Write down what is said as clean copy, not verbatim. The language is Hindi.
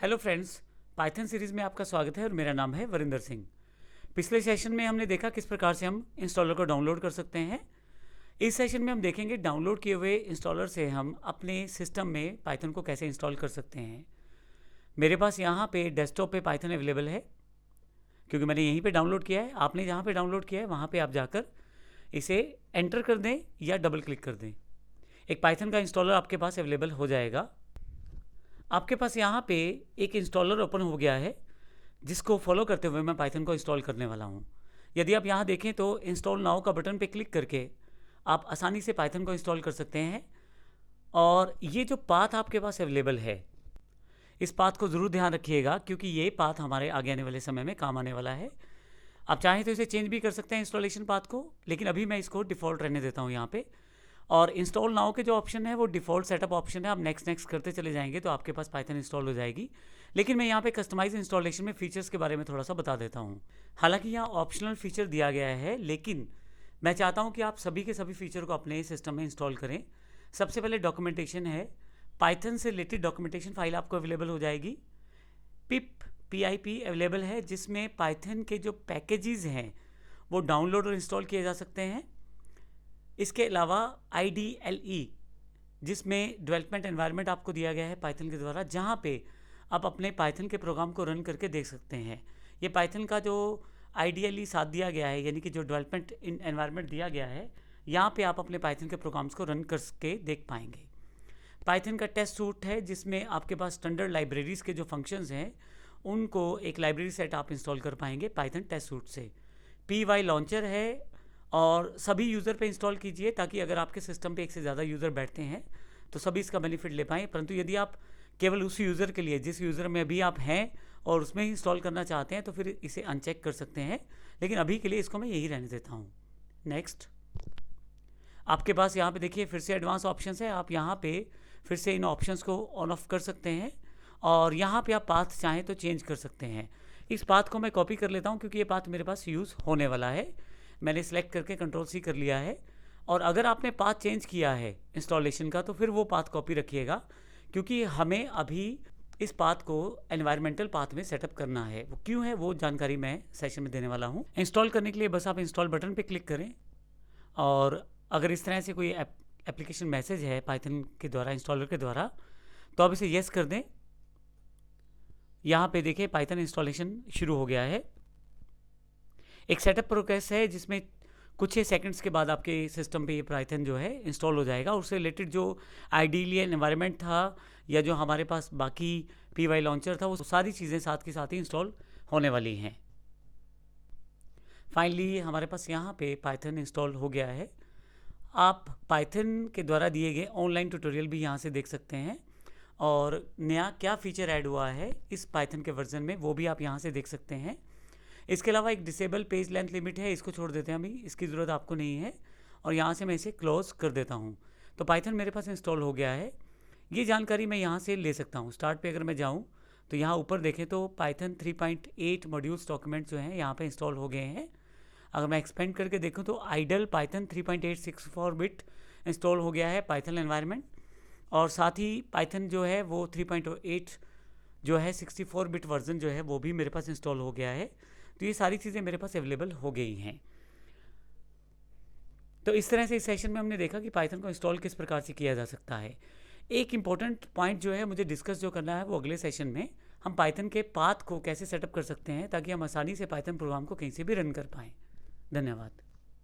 हेलो फ्रेंड्स, पाइथन सीरीज़ में आपका स्वागत है और मेरा नाम है वरिंदर सिंह। पिछले सेशन में हमने देखा किस प्रकार से हम इंस्टॉलर को डाउनलोड कर सकते हैं। इस सेशन में हम देखेंगे डाउनलोड किए हुए इंस्टॉलर से हम अपने सिस्टम में पाइथन को कैसे इंस्टॉल कर सकते हैं। मेरे पास यहाँ पे डेस्कटॉप पे पाइथन अवेलेबल है क्योंकि मैंने यहीं पे डाउनलोड किया है। आपने जहाँ पे डाउनलोड किया है वहाँ पे आप जाकर इसे एंटर कर दें या डबल क्लिक कर दें। एक पाइथन का इंस्टॉलर आपके पास अवेलेबल हो जाएगा। आपके पास यहाँ पे एक इंस्टॉलर ओपन हो गया है जिसको फॉलो करते हुए मैं पाइथन को इंस्टॉल करने वाला हूँ। यदि आप यहाँ देखें तो इंस्टॉल नाउ का बटन पे क्लिक करके आप आसानी से पाइथन को इंस्टॉल कर सकते हैं। और ये जो पाथ आपके पास अवेलेबल है, इस पाथ को ज़रूर ध्यान रखिएगा क्योंकि ये पाथ हमारे आगे आने वाले समय में काम आने वाला है। आप चाहें तो इसे चेंज भी कर सकते हैं इंस्टॉलेशन पाथ को, लेकिन अभी मैं इसको डिफ़ॉल्ट रहने देता हूँ यहाँ पे। और इंस्टॉल नाउ के जो ऑप्शन है वो डिफ़ॉल्ट सेटअप ऑप्शन है। आप नेक्स्ट करते चले जाएंगे तो आपके पास पाइथन इंस्टॉल हो जाएगी। लेकिन मैं यहाँ पे कस्टमाइज इंस्टॉलेशन में फीचर्स के बारे में थोड़ा सा बता देता हूँ। हालांकि यहाँ ऑप्शनल फीचर दिया गया है, लेकिन मैं चाहता हूँ कि आप सभी के सभी फीचर को अपने सिस्टम में इंस्टॉल करें। सबसे पहले डॉक्यूमेंटेशन है। पाइथन से रिलेटेड डॉक्यूमेंटेशन फाइल आपको अवेलेबल हो जाएगी। PIP अवेलेबल है जिसमें पाइथन के जो पैकेजेस हैं वो डाउनलोड और इंस्टॉल किए जा सकते हैं। इसके अलावा IDLE जिसमें डेवलपमेंट एनवायरनमेंट आपको दिया गया है पाइथन के द्वारा, जहाँ पे आप अपने पाइथन के प्रोग्राम को रन करके देख सकते हैं। ये पाइथन का जो IDLE साथ दिया गया है, यानी कि जो डेवलपमेंट एनवायरनमेंट दिया गया है, यहाँ पे आप अपने पाइथन के प्रोग्राम्स को रन करके देख पाएंगे। पाइथन का टेस्ट सूट है जिसमें आपके पास स्टैंडर्ड लाइब्रेरीज़ के जो फंक्शंस हैं उनको एक लाइब्रेरी सेट आप इंस्टॉल कर पाएंगे पाइथन टेस्ट सूट से। PY लॉन्चर है और सभी यूज़र पे इंस्टॉल कीजिए ताकि अगर आपके सिस्टम पे एक से ज़्यादा यूज़र बैठते हैं तो सभी इसका बेनिफिट ले पाएँ। परंतु यदि आप केवल उस यूज़र के लिए जिस यूज़र में अभी आप हैं और उसमें ही इंस्टॉल करना चाहते हैं तो फिर इसे अनचेक कर सकते हैं, लेकिन अभी के लिए इसको मैं यही रहने देता हूँ। नेक्स्ट, आपके पास यहाँ पे देखिए फिर से एडवांस ऑप्शंस है। आप यहाँ पे फिर से इन ऑप्शंस को ऑन ऑफ कर सकते हैं और यहाँ पे आप पाथ चाहें तो चेंज कर सकते हैं। इस पाथ को मैं कॉपी कर लेता हूँ क्योंकि ये पाथ मेरे पास यूज़ होने वाला है। मैंने सेलेक्ट करके Ctrl+C कर लिया है। और अगर आपने पाथ चेंज किया है इंस्टॉलेशन का तो फिर वो पाथ कॉपी रखिएगा क्योंकि हमें अभी इस पाथ को एनवायरमेंटल पाथ में सेटअप करना है। वो क्यों है वो जानकारी मैं सेशन में देने वाला हूँ। इंस्टॉल करने के लिए बस आप इंस्टॉल बटन पे क्लिक करें और अगर इस तरह से कोई एप्लीकेशन मैसेज है पाइथन के द्वारा इंस्टॉलर के द्वारा तो आप इसे येस कर दें। यहाँ पे देखिए पाइथन इंस्टॉलेशन शुरू हो गया है। एक सेटअप प्रोसेस है जिसमें कुछ ही सेकंड्स के बाद आपके सिस्टम पे ये पाइथन जो है इंस्टॉल हो जाएगा। उससे रिलेटेड जो आइडियली एनवायरनमेंट था या जो हमारे पास बाकी PY लॉन्चर था वो सारी चीज़ें साथ के साथ ही इंस्टॉल होने वाली हैं। फाइनली हमारे पास यहाँ पे पाइथन इंस्टॉल हो गया है। आप पाइथन के द्वारा दिए गए ऑनलाइन ट्यूटोरियल भी यहाँ से देख सकते हैं और नया क्या फीचर ऐड हुआ है इस पाइथन के वर्जन में वो भी आप यहाँ से देख सकते हैं। इसके अलावा एक डिसेबल पेज लेंथ लिमिट है, इसको छोड़ देते हैं अभी, इसकी ज़रूरत आपको नहीं है। और यहाँ से मैं इसे क्लोज कर देता हूँ। तो पाइथन मेरे पास इंस्टॉल हो गया है। ये जानकारी मैं यहाँ से ले सकता हूँ। स्टार्ट पे अगर मैं जाऊँ तो यहाँ ऊपर देखें तो पाइथन 3.8 मॉड्यूल्स डॉक्यूमेंट जो हैं यहाँ पे इंस्टॉल हो गए हैं। अगर मैं एक्सपेंड करके देखूँ तो आइडल पाइथन 3.864 बिट इंस्टॉल हो गया है पाइथन एनवायरनमेंट। और साथ ही पाइथन जो है वो 3.8 जो है 64 बिट वर्जन जो है वो भी मेरे पास इंस्टॉल हो गया है। तो ये सारी चीज़ें मेरे पास अवेलेबल हो गई हैं। तो इस तरह से इस सेशन में हमने देखा कि पाइथन को इंस्टॉल किस प्रकार से किया जा सकता है। एक इम्पॉर्टेंट पॉइंट जो है मुझे डिस्कस जो करना है वो अगले सेशन में हम पाइथन के पाथ को कैसे सेटअप कर सकते हैं ताकि हम आसानी से पाइथन प्रोग्राम को कहीं से भी रन कर पाएँ। धन्यवाद।